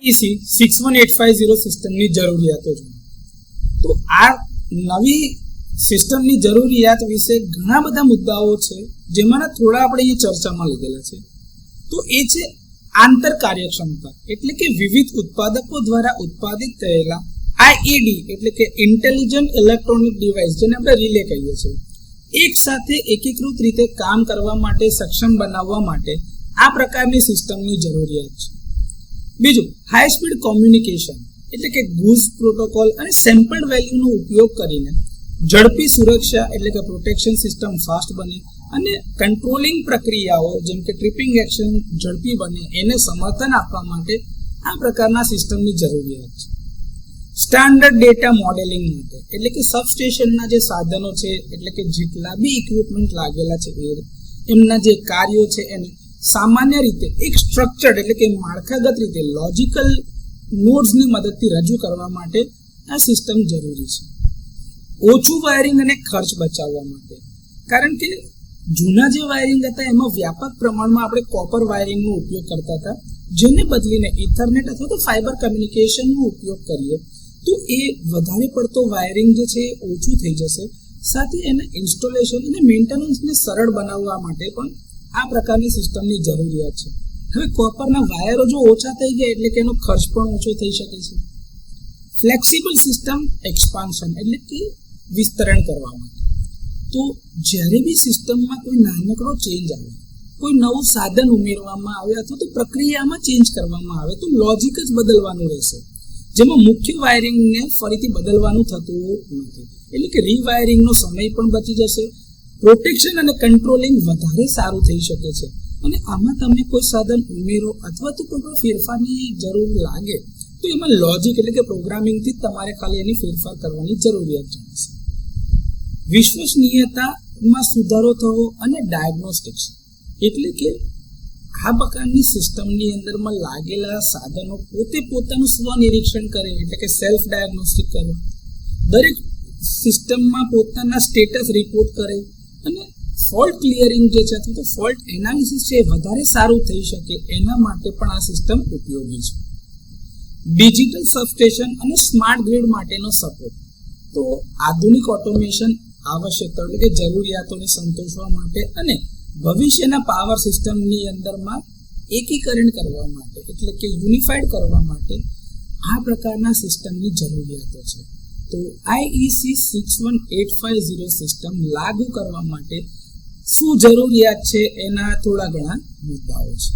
IEC 61850 સિસ્ટમની જરૂરિયાતો છે. તો આ નવી સિસ્ટમની જરૂરિયાત વિશે ઘણા બધા મુદ્દાઓ છે, જેમાંના થોડા આપણે અહીં ચર્ચામાં લીધેલા છે. તો એ છે આંતર કાર્યક્ષમતા, એટલે કે વિવિધ ઉત્પાદકો દ્વારા ઉત્પાદિત થયેલા IED એટલે કે ઇન્ટેલિજન્ટ ઇલેક્ટ્રોનિક ડિવાઇસ, જેને આપણે રિલે કહીએ છીએ, એક સાથે એકીકૃત રીતે કામ કરવા માટે સક્ષમ બનાવવા માટે આ પ્રકારની સિસ્ટમની જરૂરિયાત છે. બીજું, હાઈ સ્પીડ કોમ્યુનિકેશન એટલે કે GUS પ્રોટોકોલ અને સેમ્પલ્ડ વેલ્યુનો ઉપયોગ કરીને ઝડપી સુરક્ષા એટલે કે પ્રોટેક્શન સિસ્ટમ ફાસ્ટ બને અને કંટ્રોલિંગ પ્રક્રિયાઓ જેમ કે ટ્રિપિંગ એક્શન ઝડપી બને એને સમર્થન આપવા માટે આ પ્રકારના સિસ્ટમની જરૂરિયાત છે. સ્ટાન્ડર્ડ ડેટા મોડેલિંગ માટે એટલે કે સબસ્ટેશનના જે સાધનો છે, એટલે કે જેટલા બી ઇક્વિપમેન્ટ લાગેલા છે એમના જે કાર્યો છે એને સામાન્ય રીતે એક સ્ટ્રક્ચર્ડ એટલે કે માળખાગત રીતે લોજિકલ નોડ્સની મદદથી રજૂ કરવા માટે આ સિસ્ટમ જરૂરી છે. ઓછું વાયરિંગ અને ખર્ચ બચાવવા માટે, કારણ કે જૂના જે વાયરિંગ હતા એમાં વ્યાપક પ્રમાણમાં આપણે કોપર વાયરિંગનો ઉપયોગ કરતા હતા, જેને બદલીને ઇથરનેટ અથવા તો ફાઇબર કમ્યુનિકેશનનો ઉપયોગ કરીએ તો એ વધારે પડતો વાયરિંગ જે છે એ ઓછું થઈ જશે. સાથે એના ઇન્સ્ટોલેશન અને મેન્ટેનન્સને સરળ બનાવવા માટે પણ આ પ્રકારની સિસ્ટમની જરૂરિયાત છે. હવે કોપરના વાયરો જો ઓછા થઈ ગયા એટલે કે એનો ખર્ચ પણ ઓછો થઈ શકે છે. ફ્લેક્સિબલ સિસ્ટમ એક્સપાન્શન એટલે કે વિસ્તરણ કરવા માટે. તો જ્યારે બી સિસ્ટમમાં કોઈ નાનકડો ચેન્જ આવે, કોઈ નવું સાધન ઉમેરવામાં આવે અથવા તો પ્રક્રિયામાં ચેન્જ કરવામાં આવે તો લોજિક જ બદલવાનું રહેશે, જેમાં મુખ્ય વાયરિંગને ફરીથી બદલવાનું થતું નથી. એટલે કે રીવાયરિંગનો સમય પણ બચી જશે, પ્રોટેક્શન અને કંટ્રોલિંગ વધારે સારું થઈ શકે છે. અને આમાં તમે કોઈ સાધન ઉમેરો અથવા તો કોઈ પણ ફેરફારની જરૂર લાગે તો એમાં લોજિક એટલે કે પ્રોગ્રામિંગથી તમારે ખાલી એની ફેરફાર કરવાની જરૂરિયાત જણાશે. વિશ્વસનીયતામાં સુધારો થવો અને ડાયગ્નોસ્ટિક્સ એટલે કે આ પ્રકારની સિસ્ટમની અંદરમાં લાગેલા સાધનો પોતે પોતાનું સ્વનિરીક્ષણ કરે એટલે કે સેલ્ફ ડાયગ્નોસ્ટિક કરે, દરેક સિસ્ટમમાં પોતાના સ્ટેટસ રિપોર્ટ કરે અને ફોલ્ટ ક્લિયરિંગ જે છે અથવા તો ફોલ્ટ એનાલિસિસ છે એ વધારે સારું થઈ શકે એના માટે પણ આ સિસ્ટમ ઉપયોગી છે. ડિજિટલ સબસ્ટેશન અને સ્માર્ટ ગ્રીડ માટેનો સપોર્ટ. તો આધુનિક ઓટોમેશન આવશ્યકતા એટલે કે જરૂરિયાતોને સંતોષવા માટે અને ભવિષ્યના પાવર સિસ્ટમની અંદરમાં એકીકરણ કરવા માટે એટલે કે યુનિફાઈડ કરવા માટે આ પ્રકારના સિસ્ટમની જરૂરિયાતો છે. તો IEC 61850 સિસ્ટમ લાગુ કરવા માટે શું જરૂરિયાત છે એના થોડા ઘણા મુદ્દાઓ છે.